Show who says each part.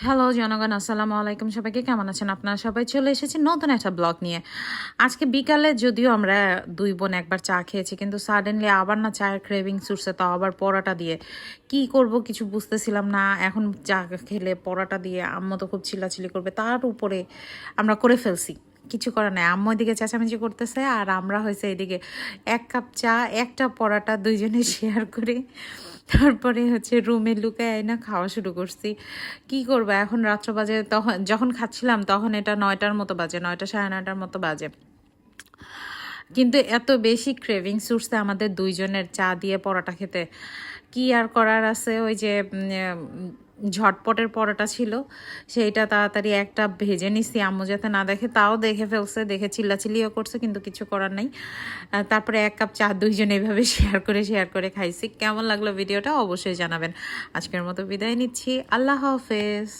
Speaker 1: Hello জনগণ, আসসালামু আলাইকুম। সবাইকে কেমন আছেন আপনারা? সবাই চলে এসেছি নতুন একটা ব্লগ নিয়ে। আজকে বিকালে যদিও আমরা দুই বোন একবার চা খেয়েছি, কিন্তু সাডেনলি আবার না চায়ের ক্রেভিংস উঠছে, তাও আবার পরোটা দিয়ে। কি করব কিছু বুঝতেছিলাম না। এখন চা খেলে পরোটা দিয়ে আম্মু তো খুব চিল্লাচিল্লি করবে, তার উপরে আমরা করে ফেলছি। কিছু করার নাই, আম্মু এদিকে চেঁচামেচি করতেছে আর আমরা হয়েছে এদিকে এক কাপ চা একটা পরোটা দুইজনে শেয়ার করে তারপরে হচ্ছে রুমে লুকায় না খাওয়া শুরু করছি। কি করবো এখন, রাত্র বাজে, তখন যখন খাচ্ছিলাম তখন এটা 9টার মতো বাজে, 9টা সাড়ে 9টার মতো বাজে। কিন্তু এত বেশি ক্রেভিংস উঠছে আমাদের দুইজনের চা দিয়ে পরোটা খেতে। কি আর করার আছে, ওই যে ঝটপটের পরোটা ছিল, সেইটা তাড়াতাড়ি একটা ভেজে নিছি আম্মু যাতে না দেখে, তাও দেখে ফেলছে, দেখে চিল্লাচিল্লিও করছে, কিন্তু কিছু করার নাই। তারপরে এক কাপ চা দুইজন এইভাবে শেয়ার করে খাইছি। কেমন লাগলো ভিডিওটা অবশ্যই জানাবেন। আজকের মতো বিদায় নিচ্ছি, আল্লাহ হাফেজ।